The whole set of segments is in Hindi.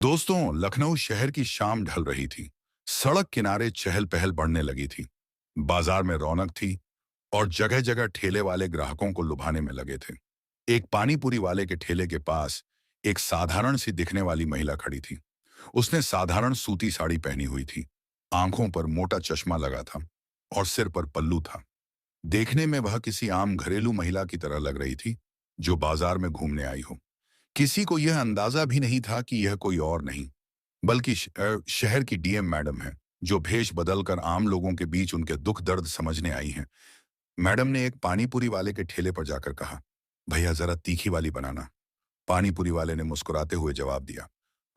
दोस्तों, लखनऊ शहर की शाम ढल रही थी। सड़क किनारे चहल पहल बढ़ने लगी थी। बाजार में रौनक थी और जगह जगह ठेले वाले ग्राहकों को लुभाने में लगे थे। एक पानी पूरी वाले के ठेले के पास एक साधारण सी दिखने वाली महिला खड़ी थी। उसने साधारण सूती साड़ी पहनी हुई थी। आंखों पर मोटा चश्मा लगा था और सिर पर पल्लू था। देखने में वह किसी आम घरेलू महिला की तरह लग रही थी जो बाजार में घूमने आई हो। किसी को यह अंदाजा भी नहीं था कि यह कोई और नहीं बल्कि शहर की डीएम मैडम है, जो भेष बदलकर आम लोगों के बीच उनके दुख दर्द समझने आई हैं। मैडम ने एक पानी पूरी वाले के ठेले पर जाकर कहा, भैया जरा तीखी वाली बनाना। पानी पूरी वाले ने मुस्कुराते हुए जवाब दिया,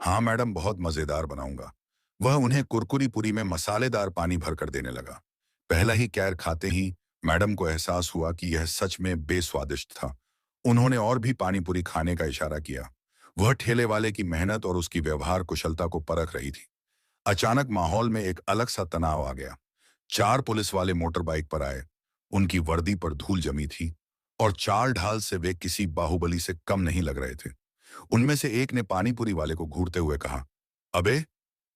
हाँ मैडम, बहुत मजेदार बनाऊंगा। वह उन्हें कुरकुरी पूरी में मसालेदार पानी भरकर देने लगा। पहला ही कैर खाते ही मैडम को एहसास हुआ कि यह सच में बेस्वादिष्ट था। उन्होंने और भी पानी पूरी खाने का इशारा किया। वह ठेले वाले की मेहनत और उसकी व्यवहार कुशलता को परख रही थी। अचानक माहौल में एक अलग सा तनाव आ गया। चार पुलिस वाले मोटर बाइक पर आए। उनकी वर्दी पर धूल जमी थी और चाल ढाल से वे किसी बाहुबली से कम नहीं लग रहे थे। उनमें से एक ने पानीपुरी वाले को घूरते हुए कहा, अबे,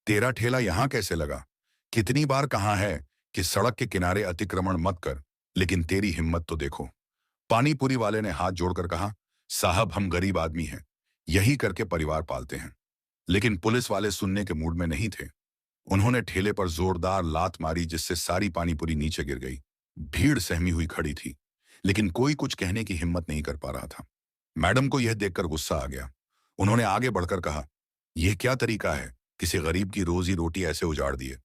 तेरा ठेला यहां कैसे लगा? कितनी बार कहा है कि सड़क के किनारे अतिक्रमण मत कर, लेकिन तेरी हिम्मत तो देखो। पानीपुरी वाले ने हाथ जोड़कर कहा, साहब, हम गरीब आदमी हैं, यही करके परिवार पालते हैं। लेकिन पुलिस वाले सुनने के मूड में नहीं थे। उन्होंने ठेले पर जोरदार लात मारी जिससे सारी पानीपुरी नीचे गिर गई। भीड़ सहमी हुई खड़ी थी, लेकिन कोई कुछ कहने की हिम्मत नहीं कर पा रहा था। मैडम को यह देखकर गुस्सा आ गया। उन्होंने आगे बढ़कर कहा, यह क्या तरीका है, किसी गरीब की रोजी रोटी ऐसे उजाड़ दिए?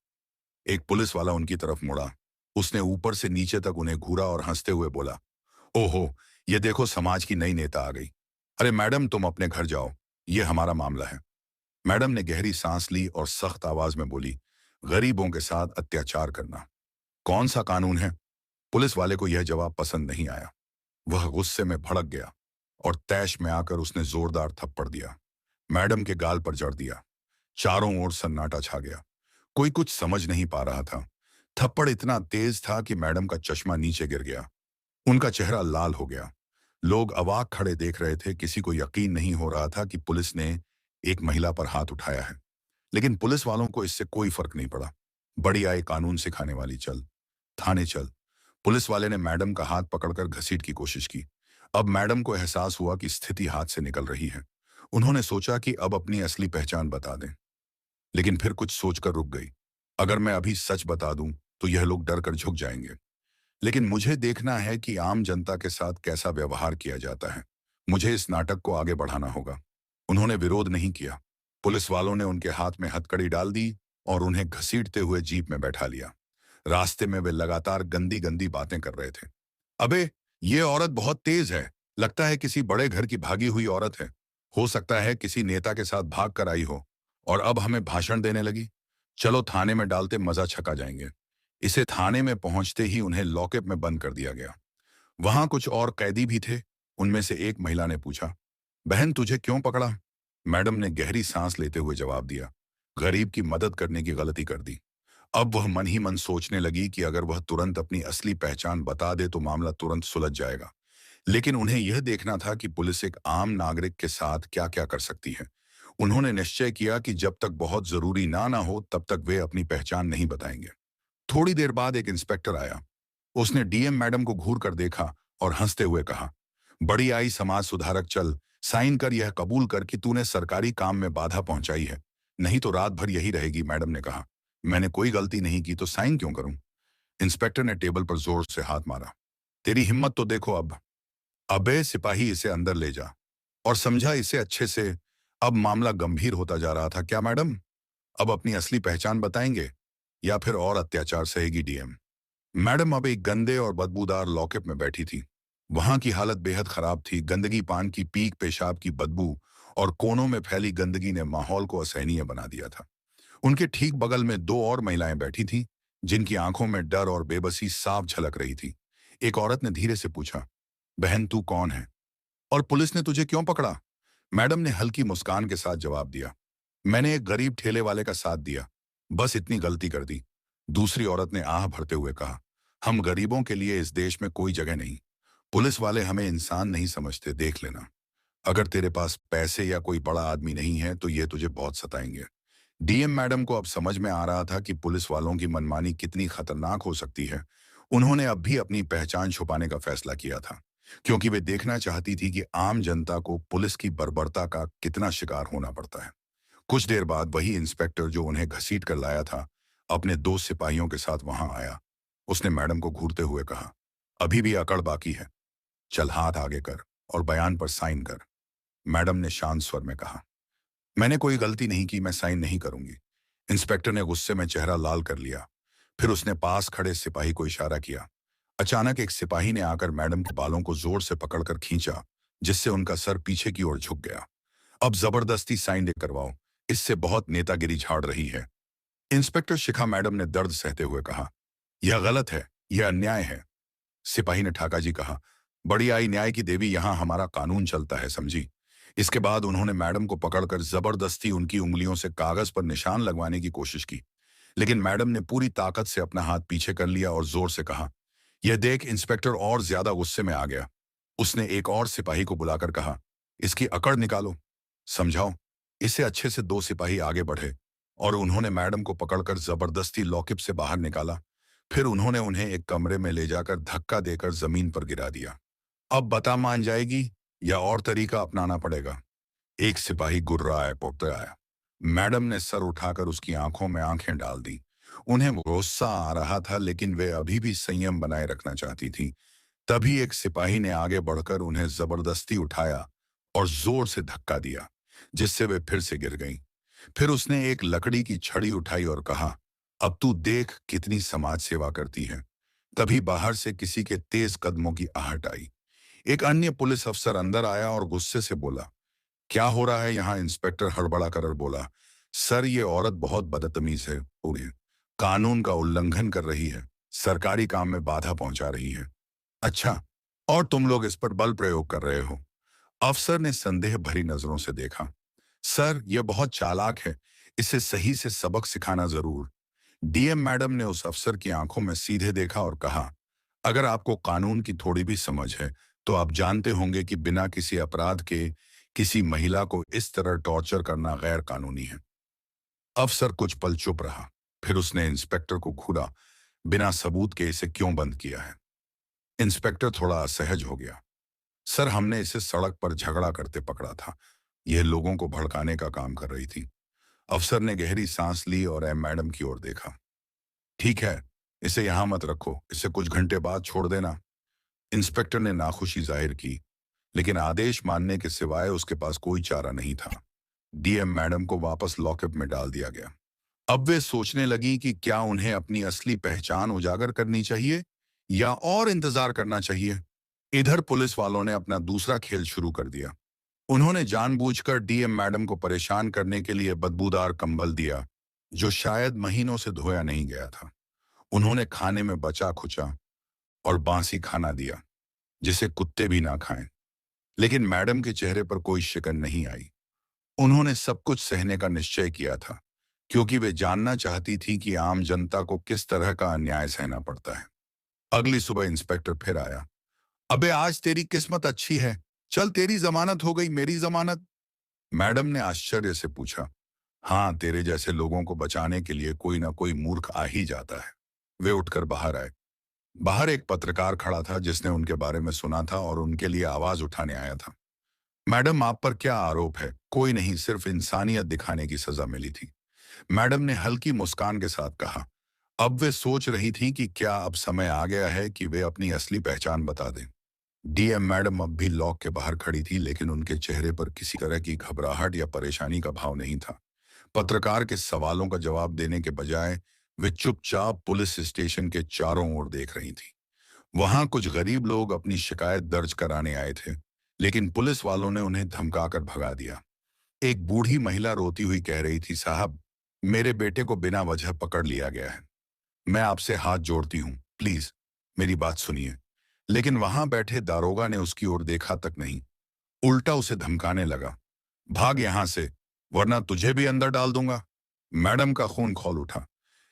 एक पुलिस वाला उनकी तरफ मुड़ा। उसने ऊपर से नीचे तक उन्हें घूरा और हंसते हुए बोला, ओहो, ये देखो, समाज की नई नेता आ गई। अरे मैडम, तुम अपने घर जाओ, ये हमारा मामला है। मैडम ने गहरी सांस ली और सख्त आवाज में बोली, गरीबों के साथ अत्याचार करना कौन सा कानून है? पुलिस वाले को यह जवाब पसंद नहीं आया। वह गुस्से में भड़क गया और तैश में आकर उसने जोरदार थप्पड़ दिया। मैडम के गाल पर जड़ दिया। चारों ओर सन्नाटा छा गया। कोई कुछ समझ नहीं पा रहा था। थप्पड़ इतना तेज था कि मैडम का चश्मा नीचे गिर गया। उनका चेहरा लाल हो गया। लोग अवाक खड़े देख रहे थे। किसी को यकीन नहीं हो रहा था कि पुलिस ने एक महिला पर हाथ उठाया है। लेकिन पुलिस वालों को इससे कोई फर्क नहीं पड़ा। बड़ी आई कानून सिखाने वाली, चल थाने चल। पुलिस वाले ने मैडम का हाथ पकड़कर घसीट की कोशिश की। अब मैडम को एहसास हुआ कि स्थिति हाथ से निकल रही है। उन्होंने सोचा कि अब अपनी असली पहचान बता दें, लेकिन फिर कुछ सोचकर रुक गई। अगर मैं अभी सच बता दूं तो यह लोग डर कर झुक जाएंगे, लेकिन मुझे देखना है कि आम जनता के साथ कैसा व्यवहार किया जाता है। मुझे इस नाटक को आगे बढ़ाना होगा। उन्होंने विरोध नहीं किया। पुलिस वालों ने उनके हाथ में हथकड़ी डाल दी और उन्हें घसीटते हुए जीप में बैठा लिया। रास्ते में वे लगातार गंदी गंदी बातें कर रहे थे। अबे, ये औरत बहुत तेज है, लगता है किसी बड़े घर की भागी हुई औरत है। हो सकता है किसी नेता के साथ भाग कर आई हो और अब हमें भाषण देने लगी। चलो थाने में डालते, मजा छका जाएंगे। इसे थाने में पहुंचते ही उन्हें लॉकअप में बंद कर दिया गया। वहां कुछ और कैदी भी थे। उनमें से एक महिला ने पूछा, बहन, तुझे क्यों पकड़ा? मैडम ने गहरी सांस लेते हुए जवाब दिया, गरीब की मदद करने की गलती कर दी। अब वह मन ही मन सोचने लगी कि अगर वह तुरंत अपनी असली पहचान बता दे तो मामला तुरंत सुलझ जाएगा। लेकिन उन्हें यह देखना था कि पुलिस एक आम नागरिक के साथ क्या क्या कर सकती है। उन्होंने निश्चय किया कि जब तक बहुत जरूरी ना हो तब तक वे अपनी पहचान नहीं बताएंगे। थोड़ी देर बाद एक इंस्पेक्टर आया। उसने डीएम मैडम को घूर कर देखा और हंसते हुए कहा, बड़ी आई समाज सुधारक, चल साइन कर, यह कबूल कर कि तूने सरकारी काम में बाधा पहुंचाई है, नहीं तो रात भर यही रहेगी। मैडम ने कहा, मैंने कोई गलती नहीं की तो साइन क्यों करूं? इंस्पेक्टर ने टेबल पर जोर से हाथ मारा, तेरी हिम्मत तो देखो अब। अबे सिपाही, इसे अंदर ले जा और समझा इसे अच्छे से। अब मामला गंभीर होता जा रहा था। क्या मैडम अब अपनी असली पहचान बताएंगे या फिर और अत्याचार सहेगी डीएम? मैडम अब एक गंदे और बदबूदार लॉकअप में बैठी थी। वहां की हालत बेहद खराब थी। गंदगी, पान की पीक, पेशाब की बदबू और कोनों में फैली गंदगी ने माहौल को असहनीय बना दिया था। उनके ठीक बगल में दो और महिलाएं बैठी थीं, जिनकी आंखों में डर और बेबसी साफ झलक रही थी। एक औरत ने धीरे से पूछा, बहन, तू कौन है और पुलिस ने तुझे क्यों पकड़ा? मैडम ने हल्की मुस्कान के साथ जवाब दिया, मैंने एक गरीब ठेले वाले का साथ दिया, बस इतनी गलती कर दी। दूसरी औरत ने आह भरते हुए कहा, हम गरीबों के लिए इस देश में कोई जगह नहीं। पुलिस वाले हमें इंसान नहीं समझते, देख लेना। अगर तेरे पास पैसे या कोई बड़ा आदमी नहीं है तो ये तुझे बहुत सताएंगे। डीएम मैडम को अब समझ में आ रहा था कि पुलिस वालों की मनमानी कितनी खतरनाक हो सकती है। उन्होंने अब भी अपनी पहचान छुपाने का फैसला किया था, क्योंकि वे देखना चाहती थी कि आम जनता को पुलिस की बर्बरता का कितना शिकार होना पड़ता है। कुछ देर बाद वही इंस्पेक्टर जो उन्हें घसीट कर लाया था, अपने 2 सिपाहियों के साथ वहां आया। उसने मैडम को घूरते हुए कहा, अभी भी अकड़ बाकी है, चल हाथ आगे कर और बयान पर साइन कर। मैडम ने शांत स्वर में कहा, मैंने कोई गलती नहीं की, मैं साइन नहीं करूंगी। इंस्पेक्टर ने गुस्से में चेहरा लाल कर लिया। फिर उसने पास खड़े सिपाही को इशारा किया। अचानक एक सिपाही ने आकर मैडम के बालों को जोर से पकड़कर खींचा, जिससे उनका सर पीछे की ओर झुक गया। अब जबरदस्ती साइन दे करवाओ, इससे बहुत नेतागिरी झाड़ रही है। इंस्पेक्टर शिखा मैडम ने दर्द सहते हुए कहा, यह गलत है, यह अन्याय है। सिपाही ने ठाका जी कहा, बड़ी आई न्याय की देवी, यहां हमारा कानून चलता है, समझी। इसके बाद उन्होंने मैडम को पकड़कर जबरदस्ती उनकी उंगलियों से कागज पर निशान लगवाने की कोशिश की, लेकिन मैडम ने पूरी ताकत से अपना हाथ पीछे कर लिया और जोर से कहा, यह देख इंस्पेक्टर और ज्यादा गुस्से में आ गया। उसने एक और सिपाही को बुलाकर कहा, इसकी अकड़ निकालो, समझाओ। इससे अच्छे से 2 सिपाही आगे बढ़े और उन्होंने मैडम को पकड़कर जबरदस्ती लॉकअप से बाहर निकाला। फिर उन्होंने उन्हें एक कमरे में ले जाकर धक्का देकर जमीन पर गिरा दिया। अब बता, मान जाएगी या और तरीका अपनाना पड़ेगा? एक सिपाही गुर्राया पोतराया। मैडम ने सर उठाकर उसकी आंखों में आंखें डाल दी। उन्हें गुस्सा आ रहा था, लेकिन वे अभी भी संयम बनाए रखना चाहती थी। तभी एक सिपाही ने आगे बढ़कर उन्हें जबरदस्ती उठाया और जोर से धक्का दिया, जिससे वे फिर से गिर गईं। फिर उसने एक लकड़ी की छड़ी उठाई और कहा, अब तू देख कितनी समाज सेवा करती है। तभी बाहर से किसी के तेज कदमों की आहट आई। एक अन्य पुलिस अफसर अंदर आया और गुस्से से बोला, क्या हो रहा है यहाँ? इंस्पेक्टर हड़बड़ा कर बोला, सर ये औरत बहुत बदतमीज है, उन्हें कानून का उल्लंघन कर रही है, सरकारी काम में बाधा पहुंचा रही है। अच्छा, और तुम लोग इस पर बल प्रयोग कर रहे हो? अफसर ने संदेह भरी नजरों से देखा। सर यह बहुत चालाक है, इसे सही से सबक सिखाना जरूर। डीएम मैडम ने उस अफसर की आंखों में सीधे देखा और कहा, अगर आपको कानून की थोड़ी भी समझ है तो आप जानते होंगे कि बिना किसी अपराध के किसी महिला को इस तरह टॉर्चर करना गैर कानूनी है। अफसर कुछ पल चुप रहा। फिर उसने इंस्पेक्टर को घूरा, बिना सबूत के इसे क्यों बंद किया है? इंस्पेक्टर थोड़ा असहज हो गया। सर हमने इसे सड़क पर झगड़ा करते पकड़ा था, यह लोगों को भड़काने का काम कर रही थी। अफसर ने गहरी सांस ली और एम मैडम की ओर देखा। ठीक है, इसे यहां मत रखो, इसे कुछ घंटे बाद छोड़ देना। इंस्पेक्टर ने नाखुशी जाहिर की, लेकिन आदेश मानने के सिवाय उसके पास कोई चारा नहीं था। डीएम मैडम को वापस लॉकअप में डाल दिया गया। अब वे सोचने लगी कि क्या उन्हें अपनी असली पहचान उजागर करनी चाहिए या और इंतजार करना चाहिए। इधर पुलिस वालों ने अपना दूसरा खेल शुरू कर दिया। उन्होंने जानबूझकर डीएम मैडम को परेशान करने के लिए बदबूदार कंबल दिया, जो शायद महीनों से धोया नहीं गया था। उन्होंने खाने में बचा खुचा और बासी खाना दिया, जिसे कुत्ते भी ना खाएं। लेकिन मैडम के चेहरे पर कोई शिकन नहीं आई। उन्होंने सब कुछ सहने का निश्चय किया था, क्योंकि वे जानना चाहती थी कि आम जनता को किस तरह का अन्याय सहना पड़ता है। अगली सुबह इंस्पेक्टर फिर आया। अबे आज तेरी किस्मत अच्छी है, चल तेरी जमानत हो गई। मेरी जमानत? मैडम ने आश्चर्य से पूछा। हाँ, तेरे जैसे लोगों को बचाने के लिए कोई ना कोई मूर्ख आ ही जाता है। वे उठकर बाहर आए। बाहर एक पत्रकार खड़ा था, जिसने उनके बारे में सुना था और उनके लिए आवाज उठाने आया था। मैडम आप पर क्या आरोप है? कोई नहीं, सिर्फ इंसानियत दिखाने की सजा मिली थी। मैडम ने हल्की मुस्कान के साथ कहा। अब वे सोच रही थी कि क्या अब समय आ गया है कि वे अपनी असली पहचान बता दें। डीएम मैडम अब भी लॉक के बाहर खड़ी थी, लेकिन उनके चेहरे पर किसी तरह की घबराहट या परेशानी का भाव नहीं था। पत्रकार के सवालों का जवाब देने के बजाय वे चुपचाप पुलिस स्टेशन के चारों ओर देख रही थी। वहां कुछ गरीब लोग अपनी शिकायत दर्ज कराने आए थे, लेकिन पुलिस वालों ने उन्हें धमकाकर भगा दिया। एक बूढ़ी महिला रोती हुई कह रही थी, साहब मेरे बेटे को बिना वजह पकड़ लिया गया है। मैं आपसे हाथ जोड़ती हूँ, प्लीज मेरी बात सुनिए। लेकिन वहां बैठे दारोगा ने उसकी ओर देखा तक नहीं, उल्टा उसे धमकाने लगा, भाग यहां से वरना तुझे भी अंदर डाल दूंगा। मैडम का खून खौल उठा,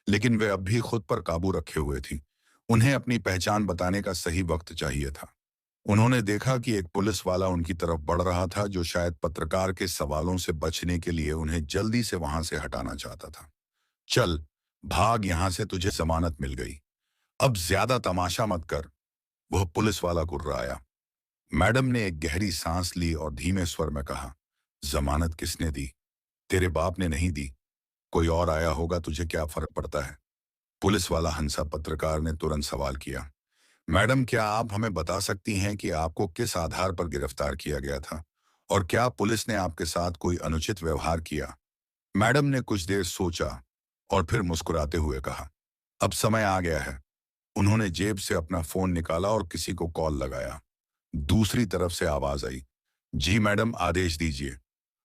लेकिन वे अब भी खुद पर काबू रखे हुए थी। उन्हें अपनी पहचान बताने का सही वक्त चाहिए था। उन्होंने देखा कि एक पुलिस वाला उनकी तरफ बढ़ रहा था, जो शायद पत्रकार के सवालों से बचने के लिए उन्हें जल्दी से वहां से हटाना चाहता था। चल, भाग यहां से, तुझे जमानत मिल गई। अब ज्यादा तमाशा मत कर, वह पुलिस वाला गुर्राया। मैडम ने एक गहरी सांस ली और धीमे स्वर में कहा, जमानत किसने दी? तेरे बाप ने नहीं दी। कोई और आया होगा, तुझे क्या फर्क पड़ता है? पुलिस वाला हंसा। पत्रकार ने तुरंत सवाल किया, मैडम, क्या आप हमें बता सकती हैं कि आपको किस आधार पर गिरफ्तार किया गया था, और क्या पुलिस ने आपके साथ कोई अनुचित व्यवहार किया? मैडम ने कुछ देर सोचा और फिर मुस्कुराते हुए कहा, अब समय आ गया है। उन्होंने जेब से अपना फोन निकाला और किसी को कॉल लगाया। दूसरी तरफ से आवाज आई, जी मैडम, आदेश दीजिए।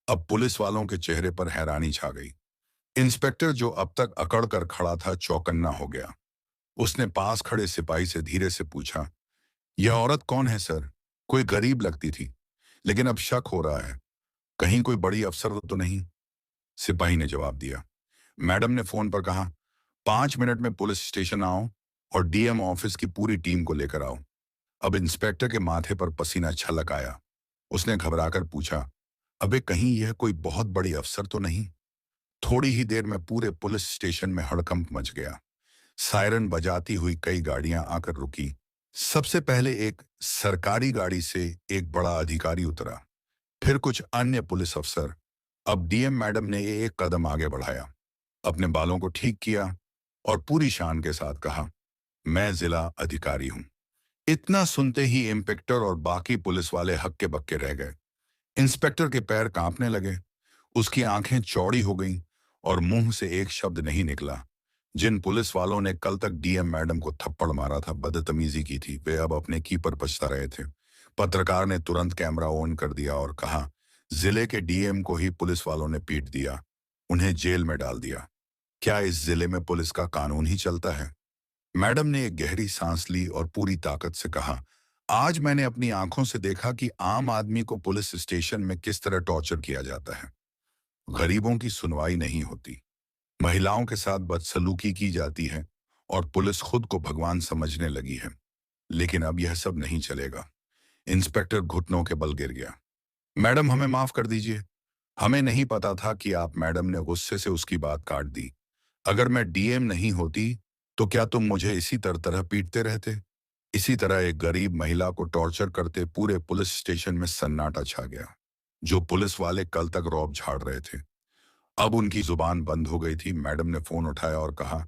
अब पुलिस वालों के चेहरे पर हैरानी छा गई। इंस्पेक्टर, जो अब तक अकड़ कर खड़ा था, चौकन्ना हो गया। उसने पास खड़े सिपाही से धीरे से पूछा, यह औरत कौन है सर? कोई गरीब लगती थी, लेकिन अब शक हो रहा है, कहीं कोई बड़ी अफसर तो नहीं? सिपाही ने जवाब दिया। मैडम ने फोन पर कहा, 5 मिनट में पुलिस स्टेशन आओ और डीएम ऑफिस की पूरी टीम को लेकर आओ। अब इंस्पेक्टर के माथे पर पसीना छलक आया। उसने घबराकर पूछा, अबे कहीं यह कोई बहुत बड़ी अफसर तो नहीं? थोड़ी ही देर में पूरे पुलिस स्टेशन में हड़कंप मच गया। सायरन बजाती हुई कई गाड़ियां आकर रुकी। सबसे पहले एक सरकारी गाड़ी से एक बड़ा अधिकारी उतरा, फिर कुछ अन्य पुलिस अफसर। अब डीएम मैडम ने ये एक कदम आगे बढ़ाया, अपने बालों को ठीक किया और पूरी शान के साथ कहा, मैं जिला अधिकारी हूं। इतना सुनते ही इंस्पेक्टर और बाकी पुलिस वाले हक्के बक्के रह गए। इंस्पेक्टर के पैर कांपने लगे, उसकी आंखें चौड़ी हो गईं और मुंह से एक शब्द नहीं निकला। जिन पुलिस वालों ने कल तक डीएम मैडम को थप्पड़ मारा था, बदतमीजी की थी, वे अब अपने की पर पछता रहे थे। पत्रकार ने तुरंत कैमरा ऑन कर दिया और कहा, जिले के डीएम को ही पुलिस वालों ने पीट दिया, उन्हें जेल में डाल दिया। क्या इस जिले में पुलिस का कानून ही चलता है? मैडम ने एक गहरी सांस ली और पूरी ताकत से कहा, आज मैंने अपनी आंखों से देखा कि आम आदमी को पुलिस स्टेशन में किस तरह टॉर्चर किया जाता है। गरीबों की सुनवाई नहीं होती, महिलाओं के साथ बदसलूकी की जाती है और पुलिस खुद को भगवान समझने लगी है। लेकिन अब यह सब नहीं चलेगा। इंस्पेक्टर घुटनों के बल गिर गया। मैडम, हमें माफ कर दीजिए, हमें नहीं पता था कि आप। मैडम ने गुस्से से उसकी बात काट दी। अगर मैं डीएम नहीं होती तो क्या तुम मुझे इसी तरह पीटते रहते? इसी तरह एक गरीब महिला को टॉर्चर करते पूरे पुलिस स्टेशन में सन्नाटा छा गया। जो पुलिस वाले कल तक रौब झाड़ रहे थे, अब उनकी जुबान बंद हो गई थी। मैडम ने फोन उठाया और कहा,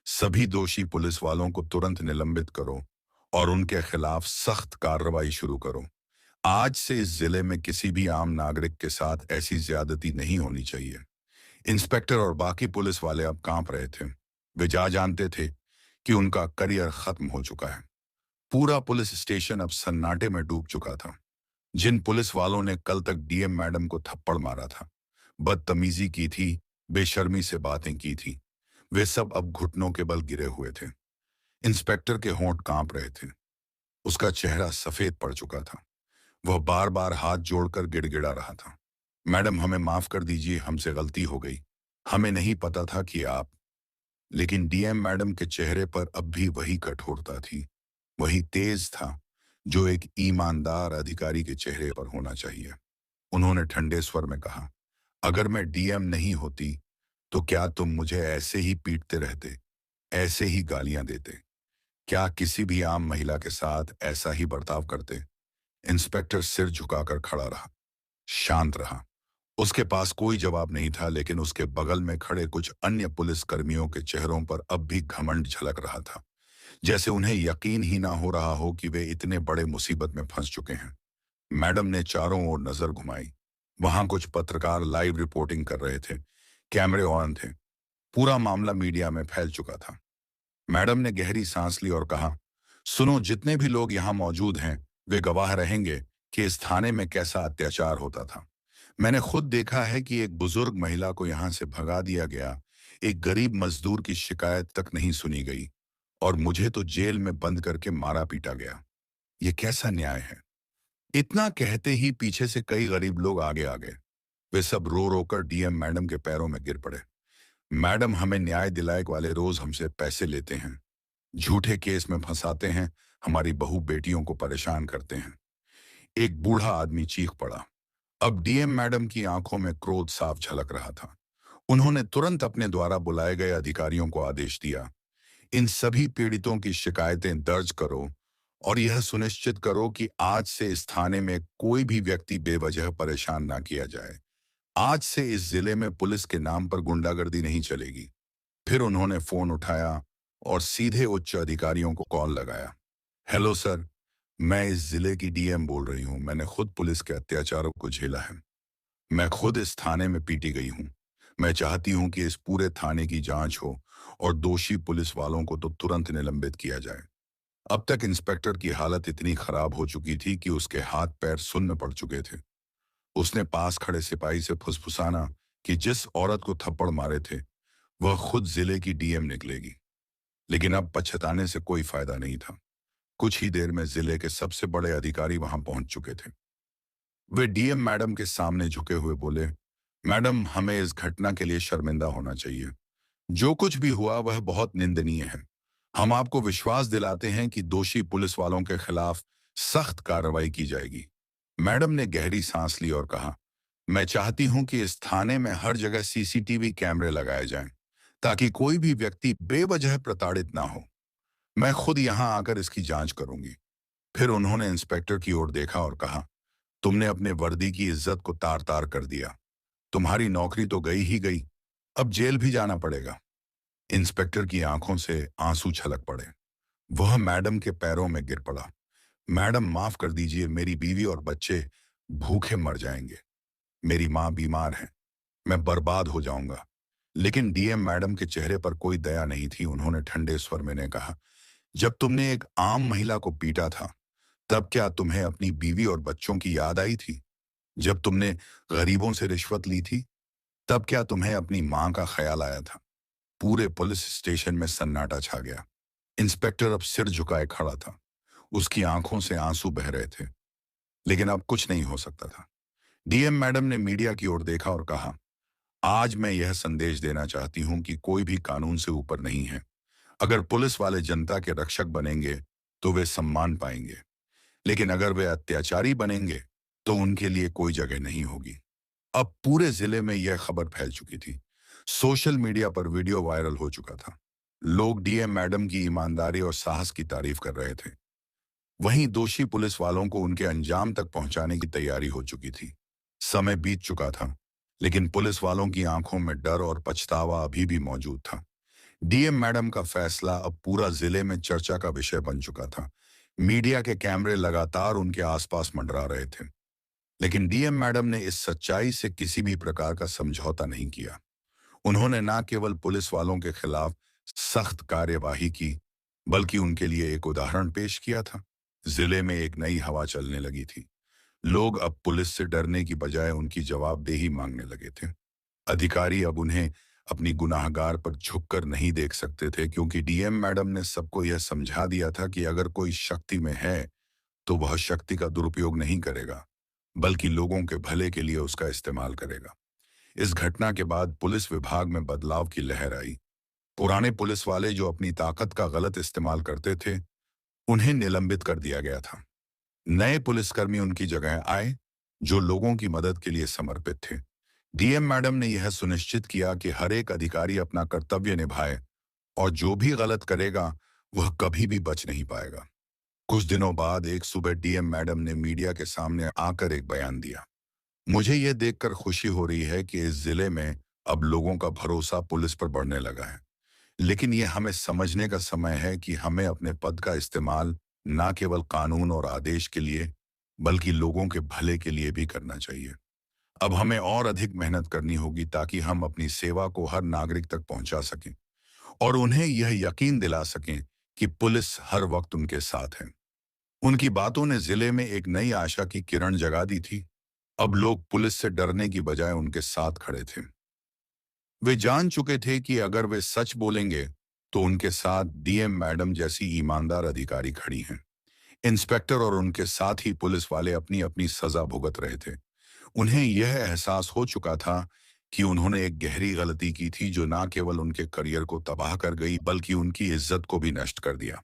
सभी दोषी पुलिस वालों को तुरंत निलंबित करो और उनके खिलाफ सख्त कार्रवाई शुरू करो। आज से इस जिले में किसी भी आम नागरिक के साथ ऐसी ज्यादती नहीं होनी चाहिए। इंस्पेक्टर और बाकी पुलिस वाले अब कांप रहे थे। वे जानते थे कि उनका करियर खत्म हो चुका है। पूरा पुलिस स्टेशन अब सन्नाटे में डूब चुका था। जिन पुलिस वालों ने कल तक डीएम मैडम को थप्पड़ मारा था, बदतमीजी की थी, बेशर्मी से बातें की थी, वे सब अब घुटनों के बल गिरे हुए थे। इंस्पेक्टर के होंठ कांप रहे थे, उसका चेहरा सफेद पड़ चुका था। वह बार बार हाथ जोड़कर गिड़गिड़ा रहा था, मैडम, हमें माफ कर दीजिए, हमसे गलती हो गई, हमें नहीं पता था कि आप। लेकिन डीएम मैडम के चेहरे पर अब भी वही कठोरता थी, वही तेज था जो एक ईमानदार अधिकारी के चेहरे पर होना चाहिए। उन्होंने ठंडे स्वर में कहा, अगर मैं डीएम नहीं होती तो क्या तुम मुझे ऐसे ही पीटते रहते, ऐसे ही गालियां देते? क्या किसी भी आम महिला के साथ ऐसा ही बर्ताव करते? इंस्पेक्टर सिर झुकाकर खड़ा रहा, शांत रहा। उसके पास कोई जवाब नहीं था, लेकिन उसके बगल में खड़े कुछ अन्य पुलिस कर्मियों के चेहरों पर अब भी घमंड झलक रहा था, जैसे उन्हें यकीन ही ना हो रहा हो कि वे इतने बड़े मुसीबत में फंस चुके हैं। मैडम ने चारों ओर नजर घुमाई। वहां कुछ पत्रकार लाइव रिपोर्टिंग कर रहे थे, कैमरे ऑन थे, पूरा मामला मीडिया में फैल चुका था। मैडम ने गहरी सांस ली और कहा, सुनो, जितने भी लोग यहाँ मौजूद हैं, वे गवाह रहेंगे कि इस थाने में कैसा अत्याचार होता था। मैंने खुद देखा है कि एक बुजुर्ग महिला को यहाँ से भगा दिया गया, एक गरीब मजदूर की शिकायत तक नहीं सुनी गई, और मुझे तो जेल में बंद करके मारा पीटा गया। ये कैसा न्याय है? इतना कहते ही पीछे से कई गरीब लोग आगे आ गए। वे सब रो रो कर डीएम मैडम के पैरों में गिर पड़े। मैडम, हमें न्याय दिलाए वाले रोज हमसे पैसे लेते हैं, झूठे केस में फंसाते हैं, हमारी बहू बेटियों को परेशान करते हैं। एक बूढ़ा आदमी चीख पड़ा। अब डीएम मैडम की आंखों में क्रोध साफ झलक रहा था। उन्होंने तुरंत अपने द्वारा बुलाए गए अधिकारियों को आदेश दिया, इन सभी पीड़ितों की शिकायतें दर्ज करो और यह सुनिश्चित करो कि आज से इस थाने में कोई भी व्यक्ति बेवजह परेशान ना किया जाए। आज से इस जिले में पुलिस के नाम पर गुंडागर्दी नहीं चलेगी। फिर उन्होंने फोन उठाया और सीधे उच्च अधिकारियों को कॉल लगाया। हेलो सर, मैं इस जिले की डीएम बोल रही हूँ। मैंने खुद पुलिस के अत्याचारों को झेला है। मैं खुद इस थाने में पीटी गई हूँ। मैं चाहती हूँ कि इस पूरे थाने की जांच हो और दोषी पुलिस वालों को तो तुरंत निलंबित किया जाए। अब तक इंस्पेक्टर की हालत इतनी खराब हो चुकी थी कि उसके हाथ पैर सुन्न पड़ चुके थे। उसने पास खड़े सिपाही से फुसफुसाना कि जिस औरत को थप्पड़ मारे थे वह खुद जिले की डीएम निकलेगी। लेकिन अब पछताने से कोई फायदा नहीं था। कुछ ही देर में जिले के सबसे बड़े अधिकारी वहां पहुंच चुके थे। वे डीएम मैडम के सामने झुके हुए बोले, मैडम, हमें इस घटना के लिए शर्मिंदा होना चाहिए। जो कुछ भी हुआ वह बहुत निंदनीय है। हम आपको विश्वास दिलाते हैं कि दोषी पुलिस वालों के खिलाफ सख्त कार्रवाई की जाएगी। मैडम ने गहरी सांस ली और कहा, मैं चाहती हूं कि इस थाने में हर जगह सीसीटीवी कैमरे लगाए जाएं, ताकि कोई भी व्यक्ति बेवजह प्रताड़ित ना हो। मैं खुद यहां आकर इसकी जांच करूंगी। फिर उन्होंने इंस्पेक्टर की ओर देखा और कहा, तुमने अपने वर्दी की इज्जत को तार तार कर दिया। तुम्हारी नौकरी तो गई ही गई, अब जेल भी जाना पड़ेगा। इंस्पेक्टर की आंखों से आंसू छलक पड़े। वह मैडम के पैरों में गिर पड़ा। मैडम, माफ कर दीजिए, मेरी बीवी और बच्चे भूखे मर जाएंगे। मेरी माँ बीमार है। मैं बर्बाद हो जाऊंगा। लेकिन डीएम मैडम के चेहरे पर कोई दया नहीं थी। उन्होंने ठंडे स्वर में ने कहा, जब तुमने एक आम महिला को पीटा था तब क्या तुम्हें अपनी बीवी और बच्चों की याद आई थी? जब तुमने गरीबों से रिश्वत ली थी तब क्या तुम्हें अपनी मां का ख्याल आया था? पूरे पुलिस स्टेशन में सन्नाटा छा गया। इंस्पेक्टर अब सिर झुकाए खड़ा था। उसकी आंखों से आंसू बह रहे थे। लेकिन अब कुछ नहीं हो सकता था। डीएम मैडम ने मीडिया की ओर देखा और कहा, आज मैं यह संदेश देना चाहती हूं कि कोई भी कानून से ऊपर नहीं है। अगर पुलिस वाले जनता के रक्षक बनेंगे तो वे सम्मान पाएंगे, लेकिन अगर वे अत्याचारी बनेंगे तो उनके लिए कोई जगह नहीं होगी। अब पूरे जिले में यह खबर फैल चुकी थी। सोशल मीडिया पर वीडियो वायरल हो चुका था। लोग डीएम मैडम की ईमानदारी और साहस की तारीफ कर रहे थे। वहीं दोषी पुलिस वालों को उनके अंजाम तक पहुंचाने की तैयारी हो चुकी थी। समय बीत चुका था, लेकिन पुलिस वालों की आंखों में डर और पछतावा अभी भी मौजूद था। डीएम मैडम का फैसला अब पूरा जिले में चर्चा का विषय बन चुका था। मीडिया के कैमरे लगातार उनके आसपास मंडरा रहे थे। लेकिन डीएम मैडम ने इस सच्चाई से किसी भी प्रकार का समझौता नहीं किया। उन्होंने न केवल पुलिस वालों के खिलाफ सख्त कार्यवाही की, बल्कि उनके लिए एक उदाहरण पेश किया था। जिले में एक नई हवा चलने लगी थी। लोग अब पुलिस से डरने की बजाय उनकी जवाबदेही मांगने लगे थे। अधिकारी अब उन्हें अपनी गुनाहगार पर झुककर नहीं देख सकते थे, क्योंकि डीएम मैडम ने सबको यह समझा दिया था कि अगर कोई शक्ति में है तो वह शक्ति का दुरुपयोग नहीं करेगा, बल्कि लोगों के भले के लिए उसका इस्तेमाल करेगा। इस घटना के बाद पुलिस विभाग में बदलाव की लहर आई। पुराने पुलिस वाले जो अपनी ताकत का गलत इस्तेमाल करते थे, उन्हें निलंबित कर दिया गया था। नए पुलिसकर्मी उनकी जगह आए जो लोगों की मदद के लिए समर्पित थे। डीएम मैडम ने यह सुनिश्चित किया कि हर एक अधिकारी अपना कर्तव्य निभाए और जो भी गलत करेगा वह कभी भी बच नहीं पाएगा। कुछ दिनों बाद एक सुबह डीएम मैडम ने मीडिया के सामने आकर एक बयान दिया। मुझे यह देखकर खुशी हो रही है कि इस जिले में अब लोगों का भरोसा पुलिस पर बढ़ने लगा है। लेकिन यह हमें समझने का समय है कि हमें अपने पद का इस्तेमाल न केवल कानून और आदेश के लिए, बल्कि लोगों के भले के लिए भी करना चाहिए। अब हमें और अधिक मेहनत करनी होगी ताकि हम अपनी सेवा को हर नागरिक तक पहुंचा सकें और उन्हें यह यकीन दिला सकें कि पुलिस हर वक्त उनके साथ है। उनकी बातों ने जिले में एक नई आशा की किरण जगा दी थी। अब लोग पुलिस से डरने की बजाय उनके साथ खड़े थे। वे जान चुके थे कि अगर वे सच बोलेंगे तो उनके साथ डीएम मैडम जैसी ईमानदार अधिकारी खड़ी हैं। इंस्पेक्टर और उनके साथ ही पुलिस वाले अपनी अपनी सजा भुगत रहे थे। उन्हें यह एहसास हो चुका था कि उन्होंने एक गहरी गलती की थी जो न केवल उनके करियर को तबाह कर गई, बल्कि उनकी इज्जत को भी नष्ट कर दिया।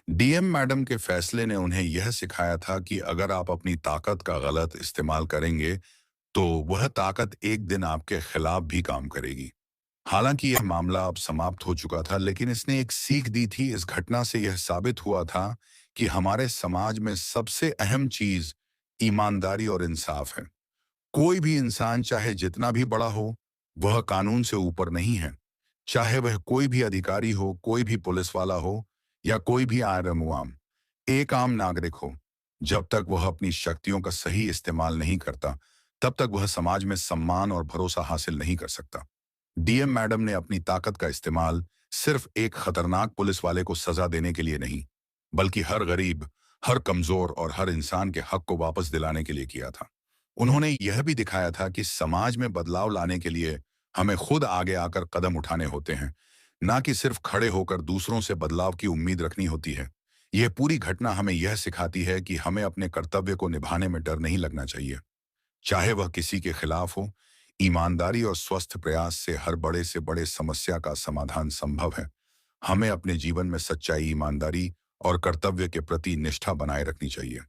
डीएम मैडम के फैसले ने उन्हें यह सिखाया था कि अगर आप अपनी ताकत का गलत इस्तेमाल करेंगे, तो वह ताकत एक दिन आपके खिलाफ भी काम करेगी। हालांकि यह मामला अब समाप्त हो चुका था, लेकिन इसने एक सीख दी थी। इस घटना से यह साबित हुआ था कि हमारे समाज में सबसे अहम चीज ईमानदारी और इंसाफ है। कोई भी इंसान चाहे जितना भी बड़ा हो, वह कानून से ऊपर नहीं है। चाहे वह कोई भी अधिकारी हो, कोई भी पुलिस वाला हो, या कोई भी आम एक आम नागरिक हो, जब तक वह अपनी शक्तियों का सही इस्तेमाल नहीं करता, तब तक वह समाज में सम्मान और भरोसा हासिल नहीं कर सकता। डीएम मैडम ने अपनी ताकत का इस्तेमाल सिर्फ एक खतरनाक पुलिस वाले को सजा देने के लिए नहीं, बल्कि हर गरीब, हर कमजोर और हर इंसान के हक को वापस दिलाने के लिए किया था। उन्होंने यह भी दिखाया था कि समाज में बदलाव लाने के लिए हमें खुद आगे आकर कदम उठाने होते हैं, ना कि सिर्फ खड़े होकर दूसरों से बदलाव की उम्मीद रखनी होती है। यह पूरी घटना हमें यह सिखाती है कि हमें अपने कर्तव्य को निभाने में डर नहीं लगना चाहिए, चाहे वह किसी के खिलाफ हो। ईमानदारी और स्वस्थ प्रयास से हर बड़े से बड़े समस्या का समाधान संभव है। हमें अपने जीवन में सच्चाई, ईमानदारी और कर्तव्य के प्रति निष्ठा बनाए रखनी चाहिए।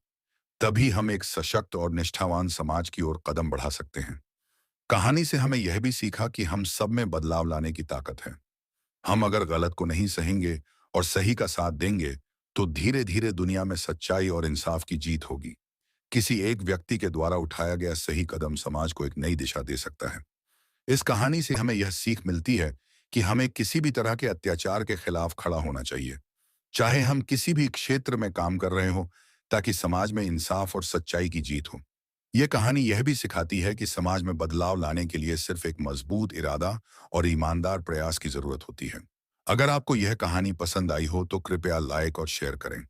तभी हम एक सशक्त और निष्ठावान समाज की ओर कदम बढ़ा सकते हैं। कहानी से हमें यह भी सीखा कि हम सब में बदलाव लाने की ताकत है। हम अगर गलत को नहीं सहेंगे और सही का साथ देंगे, तो धीरे धीरे दुनिया में सच्चाई और इंसाफ की जीत होगी। किसी एक व्यक्ति के द्वारा उठाया गया सही कदम समाज को एक नई दिशा दे सकता है। इस कहानी से हमें यह सीख मिलती है कि हमें किसी भी तरह के अत्याचार के खिलाफ खड़ा होना चाहिए, चाहे हम किसी भी क्षेत्र में काम कर रहे हो, ताकि समाज में इंसाफ और सच्चाई की जीत हो। यह कहानी यह भी सिखाती है कि समाज में बदलाव लाने के लिए सिर्फ एक मजबूत इरादा और ईमानदार प्रयास की जरूरत होती है। अगर आपको यह कहानी पसंद आई हो, तो कृपया लाइक और शेयर करें।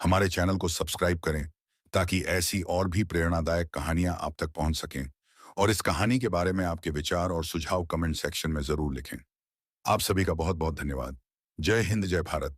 हमारे चैनल को सब्सक्राइब करें, ताकि ऐसी और भी प्रेरणादायक कहानियां आप तक पहुंच सकें। और इस कहानी के बारे में आपके विचार और सुझाव कमेंट सेक्शन में जरूर लिखें। आप सभी का बहुत बहुत धन्यवाद। जय हिंद, जय भारत।